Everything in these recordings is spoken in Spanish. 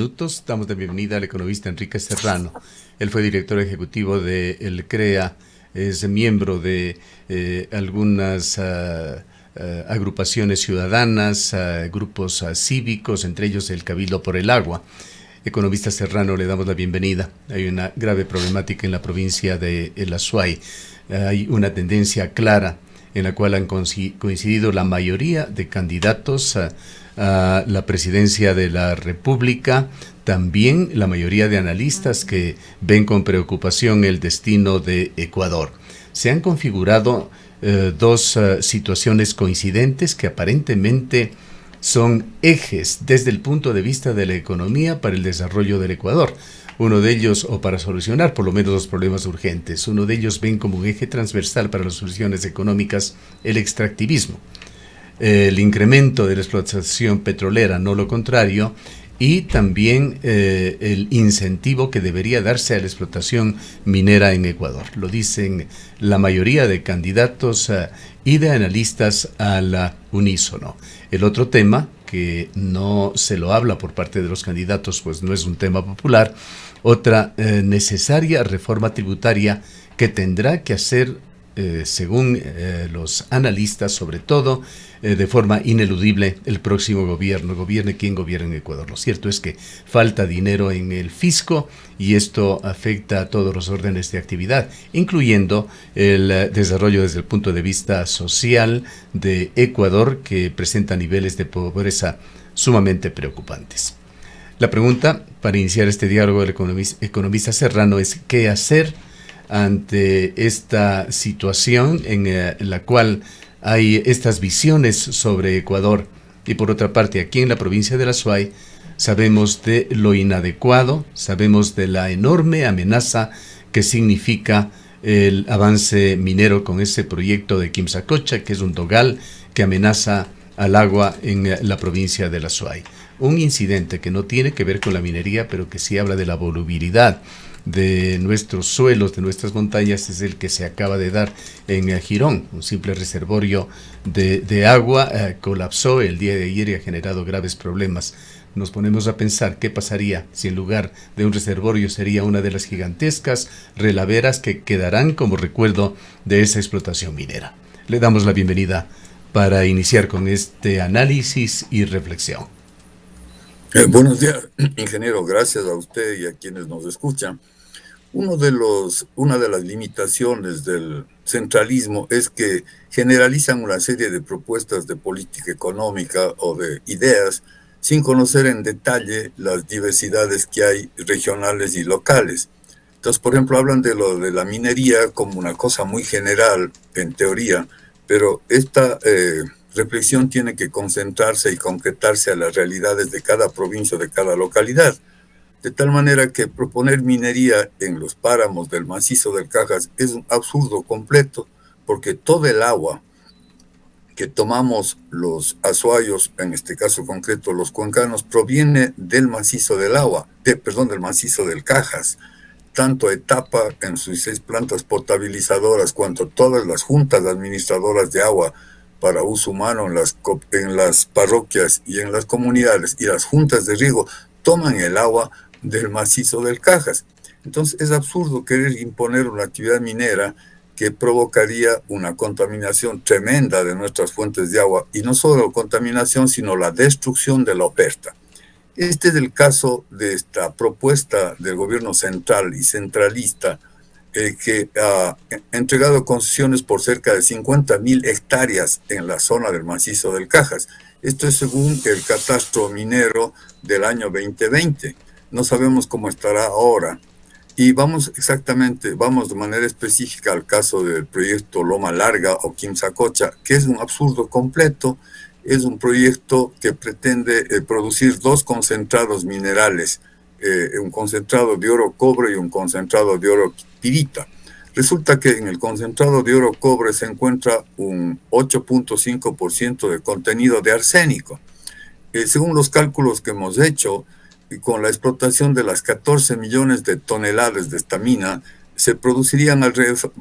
minutos. Damos la bienvenida al economista Enrique Serrano. Él fue director ejecutivo de el CREA, es miembro de algunas agrupaciones ciudadanas, grupos cívicos, entre ellos el Cabildo por el Agua. Economista Serrano, le damos la bienvenida. Hay una grave problemática en la provincia de El Azuay. Hay una tendencia clara en la cual han coincidido la mayoría de candidatos a la presidencia de la República, también la mayoría de analistas que ven con preocupación el destino de Ecuador. Se han configurado dos situaciones coincidentes que aparentemente son ejes desde el punto de vista de la economía para el desarrollo del Ecuador. Uno de ellos, o para solucionar por lo menos los problemas urgentes, uno de ellos ven como un eje transversal para las soluciones económicas el extractivismo, el incremento de la explotación petrolera, no lo contrario, y también el incentivo que debería darse a la explotación minera en Ecuador. Lo dicen la mayoría de candidatos y de analistas a la unísono. El otro tema, que no se lo habla por parte de los candidatos, pues no es un tema popular, otra necesaria reforma tributaria que tendrá que hacer, según los analistas, sobre todo de forma ineludible, el próximo gobierno, gobierne quien gobierne en Ecuador. Lo cierto es que falta dinero en el fisco y esto afecta a todos los órdenes de actividad, incluyendo el desarrollo desde el punto de vista social de Ecuador, que presenta niveles de pobreza sumamente preocupantes. La pregunta para iniciar este diálogo del economista Serrano es ¿qué hacer ante esta situación en la cual hay estas visiones sobre Ecuador? Y por otra parte, aquí en la provincia de La Azuay sabemos de lo inadecuado, sabemos de la enorme amenaza que significa el avance minero con ese proyecto de Quimsacocha, que es un dogal que amenaza al agua en la provincia de La Azuay. Un incidente que no tiene que ver con la minería, pero que sí habla de la volubilidad de nuestros suelos, de nuestras montañas, es el que se acaba de dar en Girón. Un simple reservorio de agua colapsó el día de ayer y ha generado graves problemas. Nos ponemos a pensar qué pasaría si en lugar de un reservorio sería una de las gigantescas relaveras que quedarán como recuerdo de esa explotación minera. Le damos la bienvenida para iniciar con este análisis y reflexión. Buenos días, ingeniero. Gracias a usted y a quienes nos escuchan. Una de las limitaciones del centralismo es que generalizan una serie de propuestas de política económica o de ideas sin conocer en detalle las diversidades que hay regionales y locales. Entonces, por ejemplo, hablan de lo de la minería como una cosa muy general, en teoría, pero esta reflexión tiene que concentrarse y concretarse a las realidades de cada provincia, de cada localidad. De tal manera que proponer minería en los páramos del macizo del Cajas es un absurdo completo, porque todo el agua que tomamos los azuayos, en este caso concreto los cuencanos, proviene del macizo del del macizo del Cajas. Tanto Etapa en sus 6 plantas potabilizadoras, cuanto todas las juntas administradoras de agua para uso humano en las parroquias y en las comunidades, y las juntas de riego toman el agua del macizo del Cajas. Entonces es absurdo querer imponer una actividad minera que provocaría una contaminación tremenda de nuestras fuentes de agua, y no solo contaminación, sino la destrucción de la oferta. Este es el caso de esta propuesta del gobierno central y centralista, que ha entregado concesiones por cerca de 50.000 hectáreas en la zona del macizo del Cajas. Esto es según el catastro minero del año 2020. No sabemos cómo estará ahora. Y vamos de manera específica al caso del proyecto Loma Larga o Quimsacocha, que es un absurdo completo. Es un proyecto que pretende producir 2 concentrados minerales, un concentrado de oro cobre y un concentrado de oro pirita. Resulta que en el concentrado de oro cobre se encuentra un 8.5% de contenido de arsénico. Según los cálculos que hemos hecho, con la explotación de las 14 millones de toneladas de esta mina, se producirían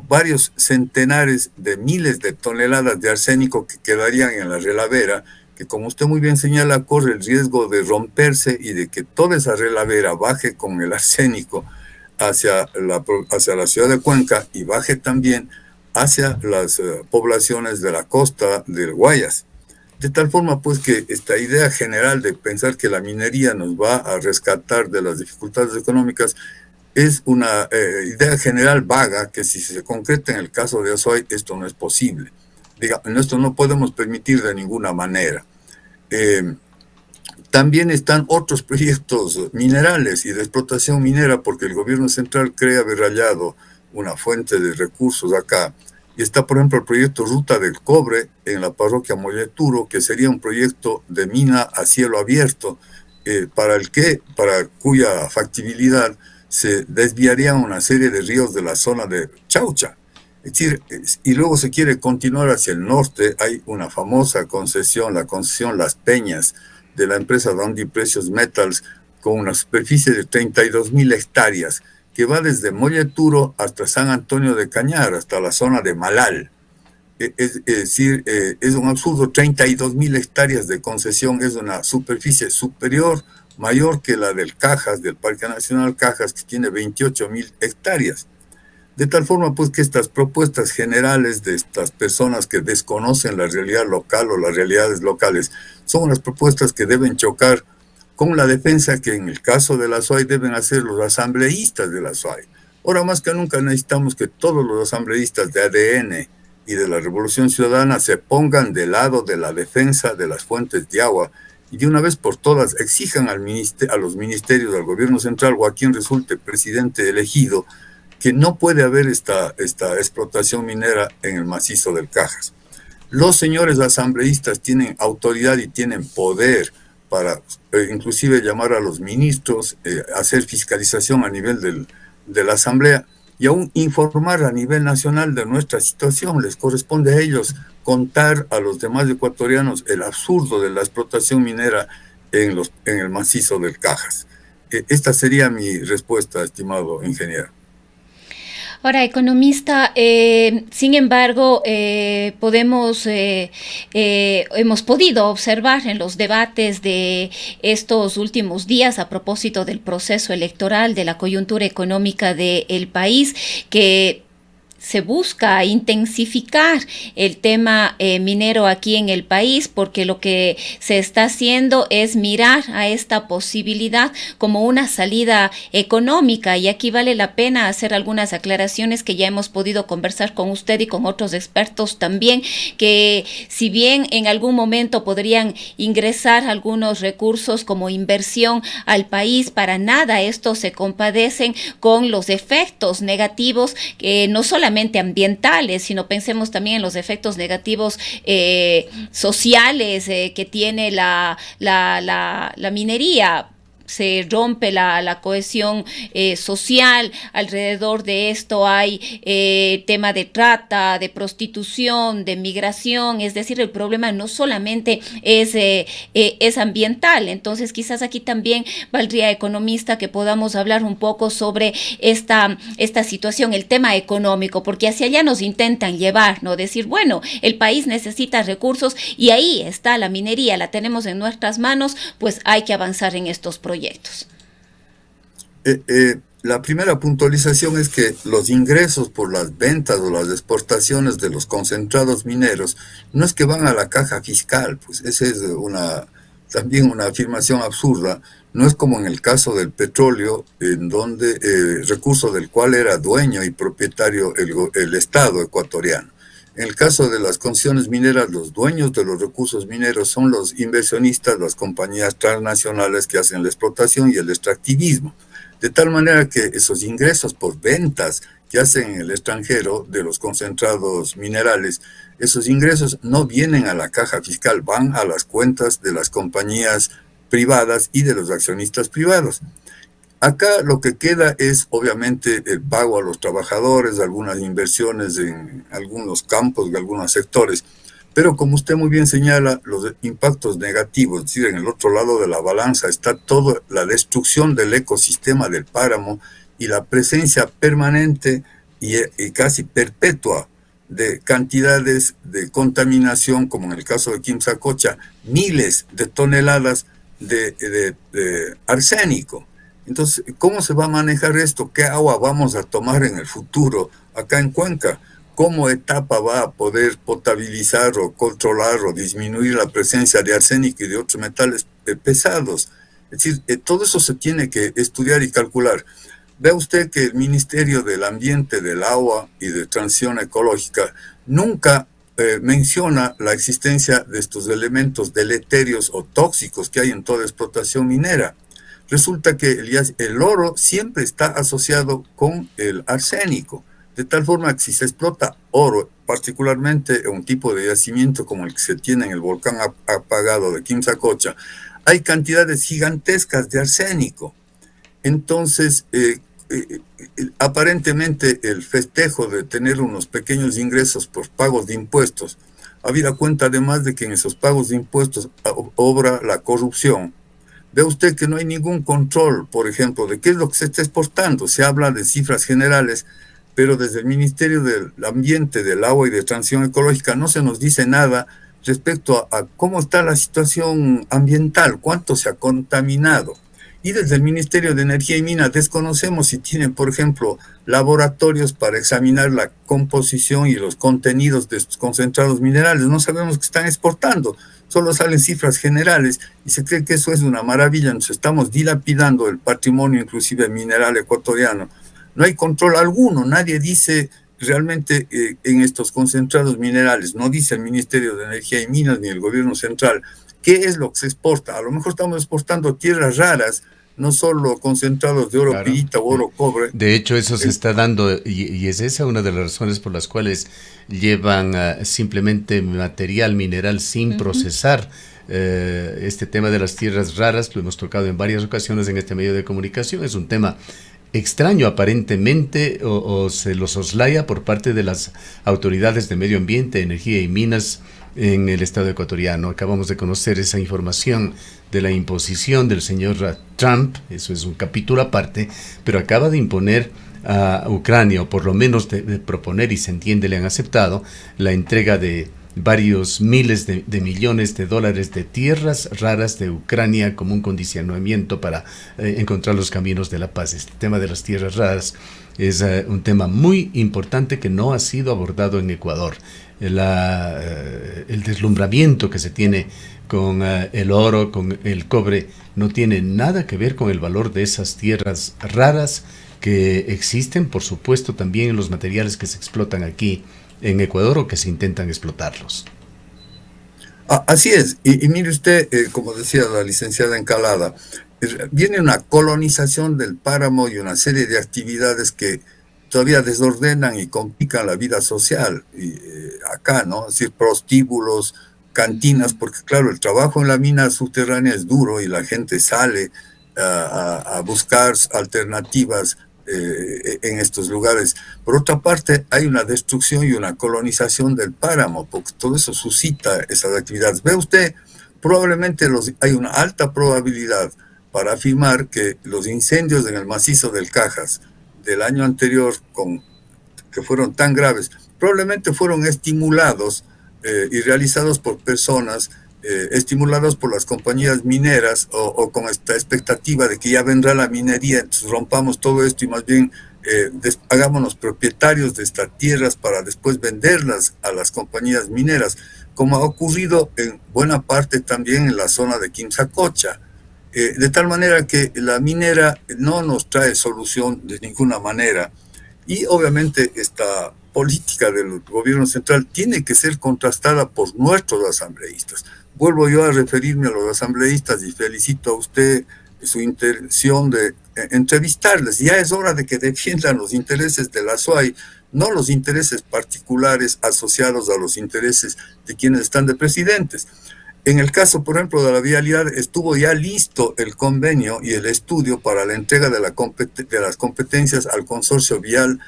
varios centenares de miles de toneladas de arsénico que quedarían en la relavera que, como usted muy bien señala, corre el riesgo de romperse y de que toda esa relavera baje con el arsénico hacia la ciudad de Cuenca y baje también hacia las poblaciones de la costa del Guayas. De tal forma, pues, que esta idea general de pensar que la minería nos va a rescatar de las dificultades económicas es una idea general vaga que, si se concreta en el caso de Azuay, esto no es posible. Esto no podemos permitir de ninguna manera. También están otros proyectos minerales y de explotación minera, porque el gobierno central cree haber hallado una fuente de recursos acá. Y está, por ejemplo, el proyecto Ruta del Cobre en la parroquia Molleturo, que sería un proyecto de mina a cielo abierto, para cuya factibilidad se desviarían una serie de ríos de la zona de Chaucha. Es decir, y luego se quiere continuar hacia el norte. Hay una famosa concesión, la concesión Las Peñas, de la empresa Dundee Precious Metals, con una superficie de 32.000 hectáreas, que va desde Molleturo hasta San Antonio de Cañar, hasta la zona de Malal. Es decir, es un absurdo. 32.000 hectáreas de concesión es una superficie superior, mayor que la del Cajas, del Parque Nacional Cajas, que tiene 28.000 hectáreas. De tal forma, pues, que estas propuestas generales de estas personas que desconocen la realidad local o las realidades locales son unas propuestas que deben chocar con la defensa que, en el caso de la SUAY, deben hacer los asambleístas de la SUAY. Ahora más que nunca necesitamos que todos los asambleístas de ADN y de la Revolución Ciudadana se pongan del lado de la defensa de las fuentes de agua y de una vez por todas exijan a los ministerios del gobierno central o a quien resulte presidente elegido que no puede haber esta explotación minera en el macizo del Cajas. Los señores asambleístas tienen autoridad y tienen poder para inclusive llamar a los ministros, hacer fiscalización a nivel de la asamblea y aún informar a nivel nacional de nuestra situación. Les corresponde a ellos contar a los demás ecuatorianos el absurdo de la explotación minera en el macizo del Cajas. Esta sería mi respuesta, estimado ingeniero. Ahora, economista, sin embargo, hemos podido observar en los debates de estos últimos días a propósito del proceso electoral, de la coyuntura económica del país, que se busca intensificar el tema minero aquí en el país, porque lo que se está haciendo es mirar a esta posibilidad como una salida económica, y aquí vale la pena hacer algunas aclaraciones que ya hemos podido conversar con usted y con otros expertos también, que si bien en algún momento podrían ingresar algunos recursos como inversión al país, para nada estos se compadecen con los efectos negativos que no solamente ambientales, sino pensemos también en los efectos negativos sociales que tiene la minería. Se rompe la cohesión social. Alrededor de esto hay tema de trata, de prostitución, de migración. Es decir, el problema no solamente es ambiental. Entonces, quizás aquí también valdría, economista, que podamos hablar un poco sobre esta situación, el tema económico, porque hacia allá nos intentan llevar, ¿no? Decir, bueno, el país necesita recursos y ahí está la minería, la tenemos en nuestras manos, pues hay que avanzar en estos proyectos. La primera puntualización es que los ingresos por las ventas o las exportaciones de los concentrados mineros no es que van a la caja fiscal, pues esa es también una afirmación absurda. No es como en el caso del petróleo, en donde recurso del cual era dueño y propietario el Estado ecuatoriano. En el caso de las concesiones mineras, los dueños de los recursos mineros son los inversionistas, las compañías transnacionales que hacen la explotación y el extractivismo. De tal manera que esos ingresos por ventas que hacen en el extranjero de los concentrados minerales, esos ingresos no vienen a la caja fiscal, van a las cuentas de las compañías privadas y de los accionistas privados. Acá lo que queda es obviamente el pago a los trabajadores, algunas inversiones en algunos campos, de algunos sectores, pero como usted muy bien señala, los impactos negativos, es decir, en el otro lado de la balanza está toda la destrucción del ecosistema del páramo y la presencia permanente y casi perpetua de cantidades de contaminación, como en el caso de Quimsacocha, miles de toneladas de arsénico. Entonces, ¿cómo se va a manejar esto? ¿Qué agua vamos a tomar en el futuro acá en Cuenca? ¿Cómo Etapa va a poder potabilizar o controlar o disminuir la presencia de arsénico y de otros metales pesados? Es decir, todo eso se tiene que estudiar y calcular. Vea usted que el Ministerio del Ambiente, del Agua y de Transición Ecológica nunca menciona la existencia de estos elementos deleterios o tóxicos que hay en toda explotación minera. Resulta que el oro siempre está asociado con el arsénico, de tal forma que si se explota oro, particularmente un tipo de yacimiento como el que se tiene en el volcán apagado de Quimsacocha, hay cantidades gigantescas de arsénico. Entonces, aparentemente el festejo de tener unos pequeños ingresos por pagos de impuestos, habida cuenta además de que en esos pagos de impuestos obra la corrupción. Ve usted que no hay ningún control, por ejemplo, de qué es lo que se está exportando. Se habla de cifras generales, pero desde el Ministerio del Ambiente, del Agua y de Transición Ecológica no se nos dice nada respecto a cómo está la situación ambiental, cuánto se ha contaminado. Y desde el Ministerio de Energía y Minas desconocemos si tienen, por ejemplo, laboratorios para examinar la composición y los contenidos de estos concentrados minerales. No sabemos qué están exportando, solo salen cifras generales y se cree que eso es una maravilla. Nos estamos dilapidando el patrimonio inclusive mineral ecuatoriano. No hay control alguno, nadie dice realmente en estos concentrados minerales, no dice el Ministerio de Energía y Minas ni el gobierno central, ¿qué es lo que se exporta? A lo mejor estamos exportando tierras raras, no solo concentrados de oro pirita o oro cobre. De hecho, eso se está dando, y es esa una de las razones por las cuales llevan simplemente material mineral sin procesar. Este tema de las tierras raras lo hemos tocado en varias ocasiones en este medio de comunicación. Es un tema extraño aparentemente, o se lo soslaya por parte de las autoridades de medio ambiente, energía y minas en el estado ecuatoriano. Acabamos de conocer esa información de la imposición del señor Trump, eso es un capítulo aparte, pero acaba de imponer a Ucrania, o por lo menos de proponer, y se entiende le han aceptado, la entrega de varios miles de millones de dólares de tierras raras de Ucrania como un condicionamiento para encontrar los caminos de la paz. Este tema de las tierras raras es un tema muy importante que no ha sido abordado en Ecuador. El deslumbramiento que se tiene con el oro, con el cobre, no tiene nada que ver con el valor de esas tierras raras que existen, por supuesto, también en los materiales que se explotan aquí en Ecuador o que se intentan explotarlos. Así es, y mire usted, como decía la licenciada Encalada, viene una colonización del páramo y una serie de actividades que todavía desordenan y complican la vida social y, acá, ¿no? Es decir, prostíbulos, cantinas, porque claro, el trabajo en la mina subterránea es duro y la gente sale a buscar alternativas en estos lugares. Por otra parte, hay una destrucción y una colonización del páramo, porque todo eso suscita esas actividades. Ve usted, probablemente hay una alta probabilidad para afirmar que los incendios en el macizo del Cajas del año anterior, que fueron tan graves, probablemente fueron estimulados y realizados por personas estimulados por las compañías mineras o con esta expectativa de que ya vendrá la minería, entonces rompamos todo esto y más bien hagámonos propietarios de estas tierras para después venderlas a las compañías mineras, como ha ocurrido en buena parte también en la zona de Quimsacocha, de tal manera que la minera no nos trae solución de ninguna manera y obviamente esta política del gobierno central tiene que ser contrastada por nuestros asambleístas. Vuelvo yo a referirme a los asambleístas y felicito a usted su intención de entrevistarles. Ya es hora de que defiendan los intereses de la SUAY, no los intereses particulares asociados a los intereses de quienes están de presidentes. En el caso, por ejemplo, de la vialidad, estuvo ya listo el convenio y el estudio para la entrega de las competencias al consorcio vial,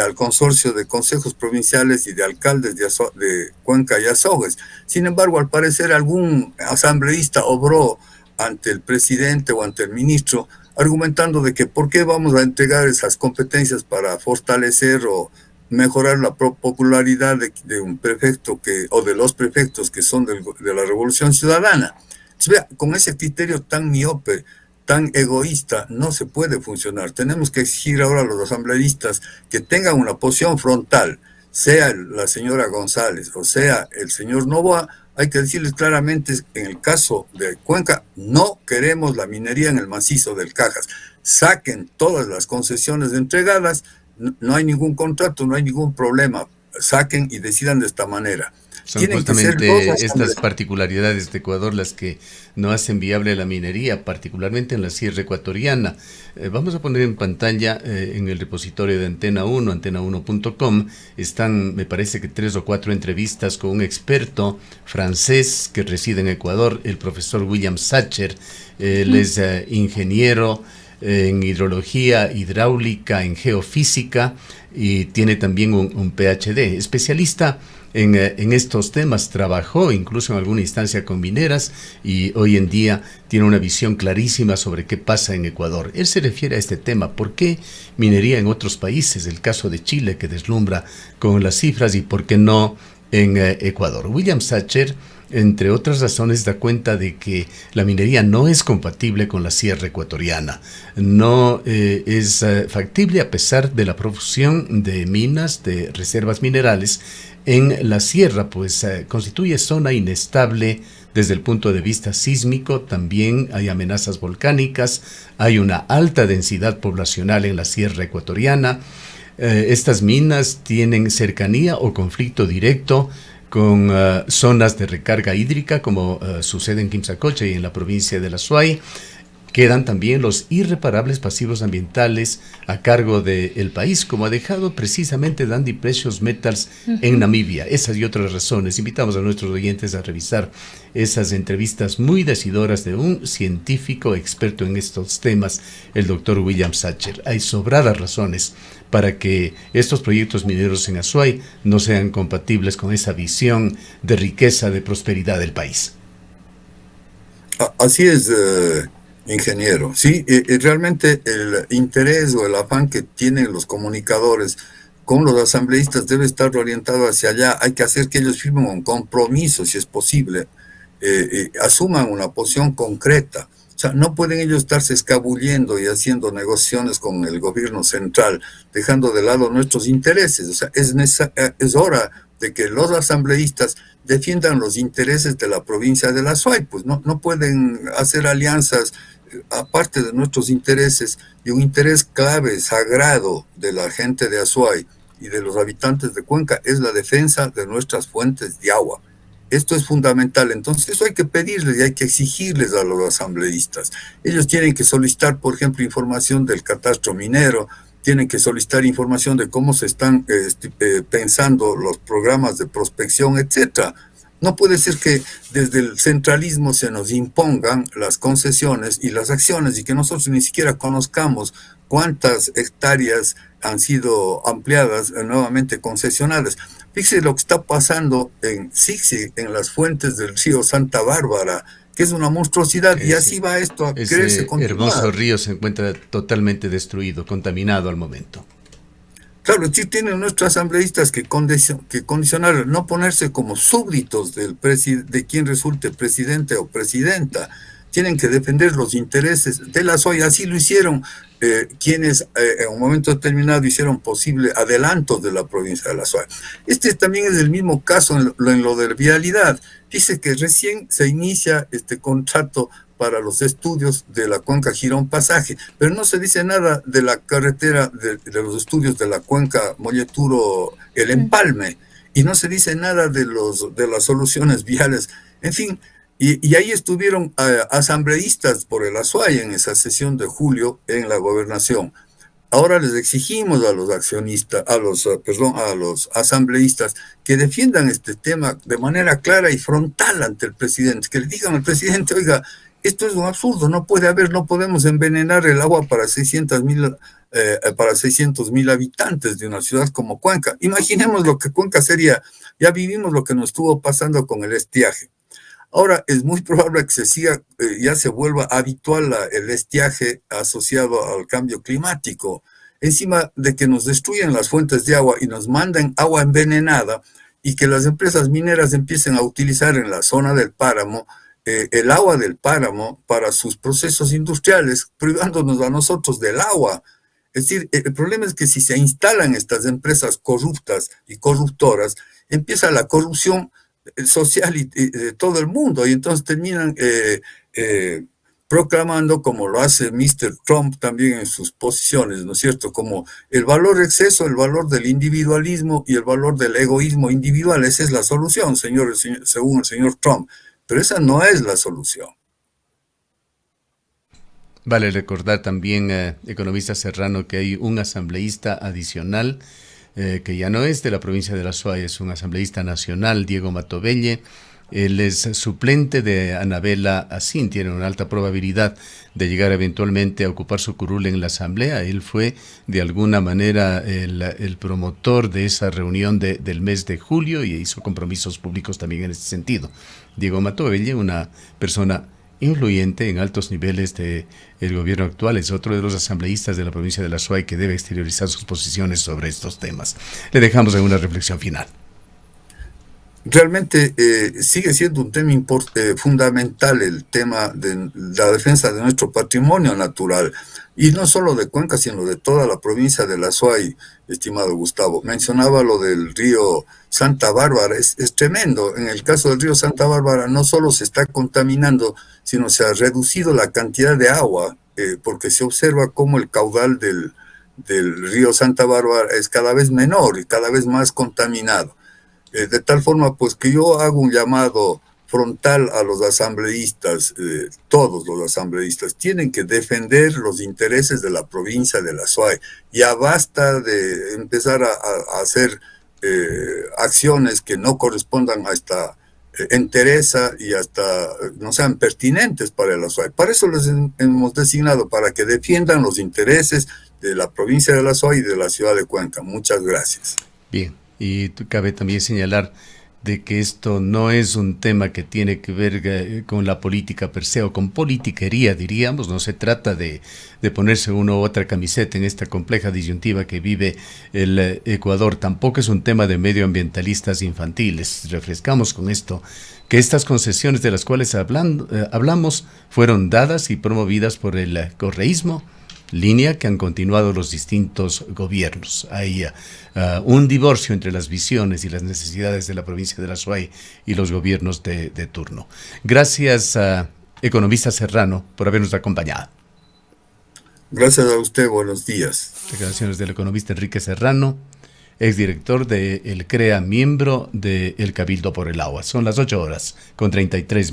al consorcio de consejos provinciales y de alcaldes de Cuenca y Azogues. Sin embargo, al parecer algún asambleísta obró ante el presidente o ante el ministro argumentando de que por qué vamos a entregar esas competencias para fortalecer o mejorar la popularidad de un prefecto o de los prefectos que son de la Revolución Ciudadana. Entonces, con ese criterio tan miope, tan egoísta, no se puede funcionar. Tenemos que exigir ahora a los asambleístas que tengan una posición frontal, sea la señora González o sea el señor Novoa. Hay que decirles claramente, en el caso de Cuenca, no queremos la minería en el macizo del Cajas. Saquen todas las concesiones entregadas, no hay ningún contrato, no hay ningún problema. Saquen y decidan de esta manera. Son justamente estas particularidades de Ecuador las que no hacen viable la minería, particularmente en la sierra ecuatoriana. Vamos a poner en pantalla en el repositorio de Antena 1, antena1.com, están, me parece que 3 o 4 entrevistas con un experto francés que reside en Ecuador, el profesor William Sacher. Él es ingeniero en hidrología, hidráulica, en geofísica y tiene también un PhD, especialista en estos temas. Trabajó incluso en alguna instancia con mineras y hoy en día tiene una visión clarísima sobre qué pasa en Ecuador. Él se refiere a este tema: ¿por qué minería en otros países? El caso de Chile, que deslumbra con las cifras, y ¿por qué no en Ecuador? William Sacher, entre otras razones, da cuenta de que la minería no es compatible con la sierra ecuatoriana. No es factible a pesar de la profusión de minas, de reservas minerales en la sierra, pues constituye zona inestable desde el punto de vista sísmico. También hay amenazas volcánicas, hay una alta densidad poblacional en la sierra ecuatoriana. Estas minas tienen cercanía o conflicto directo con zonas de recarga hídrica, como sucede en Quimsacocha y en la provincia de La Suay. Quedan también los irreparables pasivos ambientales a cargo del país, como ha dejado precisamente Dundee Precious Metals en Namibia. Esas y otras razones. Invitamos a nuestros oyentes a revisar esas entrevistas muy decidoras de un científico experto en estos temas, el doctor William Sacher. Hay sobradas razones para que estos proyectos mineros en Azuay no sean compatibles con esa visión de riqueza, de prosperidad del país. Así es, ingeniero. Sí, realmente el interés o el afán que tienen los comunicadores con los asambleístas debe estar orientado hacia allá. Hay que hacer que ellos firmen un compromiso, si es posible, asuman una posición concreta. O sea, no pueden ellos estarse escabullendo y haciendo negociaciones con el gobierno central, dejando de lado nuestros intereses. O sea, es hora de que los asambleístas defiendan los intereses de la provincia de La Suay. Pues no pueden hacer alianzas aparte de nuestros intereses, y un interés clave, sagrado de la gente de Azuay y de los habitantes de Cuenca es la defensa de nuestras fuentes de agua. Esto es fundamental. Entonces eso hay que pedirles y hay que exigirles a los asambleístas. Ellos tienen que solicitar, por ejemplo, información del catastro minero, tienen que solicitar información de cómo se están pensando los programas de prospección, etcétera. No puede ser que desde el centralismo se nos impongan las concesiones y las acciones y que nosotros ni siquiera conozcamos cuántas hectáreas han sido ampliadas, nuevamente concesionadas. Fíjese lo que está pasando en Sixi, en las fuentes del río Santa Bárbara, que es una monstruosidad, y así va esto a creerse. Ese hermoso río se encuentra totalmente destruido, contaminado al momento. Claro, sí tienen nuestros asambleístas que condicionar, no ponerse como súbditos de quien resulte presidente o presidenta. Tienen que defender los intereses de la SOI. Así lo hicieron quienes en un momento determinado hicieron posible adelantos de la provincia de la SOI. Este también es el mismo caso en lo de vialidad. Dice que recién se inicia este contrato para los estudios de la cuenca Girón Pasaje, pero no se dice nada de la carretera, de los estudios de la cuenca Molleturo El Empalme, y no se dice nada de las soluciones viales. En fin, y ahí estuvieron asambleístas por el Azuay en esa sesión de julio en la gobernación. Ahora les exigimos a los accionistas, a los asambleístas que defiendan este tema de manera clara y frontal ante el presidente, que le digan al presidente: oiga, esto es un absurdo, no podemos envenenar el agua para 600,000 habitantes de una ciudad como Cuenca. Imaginemos lo que Cuenca sería. Ya vivimos lo que nos estuvo pasando con el estiaje. Ahora es muy probable que ya se vuelva habitual el estiaje asociado al cambio climático. encima de que nos destruyen las fuentes de agua y nos mandan agua envenenada, y que las empresas mineras empiecen a utilizar en la zona del páramo el agua del páramo para sus procesos industriales, privándonos a nosotros del agua. Es decir, el problema es que si se instalan estas empresas corruptas y corruptoras, empieza la corrupción social y de todo el mundo, y entonces terminan proclamando, como lo hace Mr. Trump también en sus posiciones, ¿no es cierto?, como el valor exceso, el valor del individualismo y el valor del egoísmo individual. Esa es la solución, según el señor Trump, pero esa no es la solución. Vale recordar también, economista Serrano, que hay un asambleísta adicional que ya no es de la provincia de La Suay, es un asambleísta nacional, Diego Matovelle. Él es suplente de Anabela Asín, tiene una alta probabilidad de llegar eventualmente a ocupar su curul en la asamblea. Él fue de alguna manera el promotor de esa reunión del mes de julio y hizo compromisos públicos también en ese sentido. Diego Matovelle, una persona influyente en altos niveles del gobierno actual, es otro de los asambleístas de la provincia de La Suay que debe exteriorizar sus posiciones sobre estos temas. Le dejamos en una reflexión final. Realmente sigue siendo un tema fundamental el tema de la defensa de nuestro patrimonio natural, y no solo de Cuenca, sino de toda la provincia de La Suay, estimado Gustavo. Mencionaba lo del río Santa Bárbara, es tremendo. En el caso del río Santa Bárbara no solo se está contaminando, sino se ha reducido la cantidad de agua, porque se observa cómo el caudal del río Santa Bárbara es cada vez menor y cada vez más contaminado. De tal forma, pues, que yo hago un llamado frontal a los asambleístas, todos los asambleístas tienen que defender los intereses de la provincia de La Suay. Ya basta de empezar a hacer acciones que no correspondan a esta entereza y hasta no sean pertinentes para La Suay. Para eso les hemos designado, para que defiendan los intereses de la provincia de La Suay y de la ciudad de Cuenca. Muchas gracias. Bien. Y cabe también señalar de que esto no es un tema que tiene que ver con la política per se o con politiquería, diríamos. No se trata de ponerse una u otra camiseta en esta compleja disyuntiva que vive el Ecuador. Tampoco es un tema de medioambientalistas infantiles. Refrescamos con esto que estas concesiones de las cuales hablamos fueron dadas y promovidas por el correísmo, línea que han continuado los distintos gobiernos. Hay un divorcio entre las visiones y las necesidades de la provincia de La Suay y los gobiernos de turno. Gracias a economista Serrano por habernos acompañado. Gracias a usted, buenos días. Declaraciones del economista Enrique Serrano, exdirector del CREA, miembro del Cabildo por el Agua. Son las 8:33.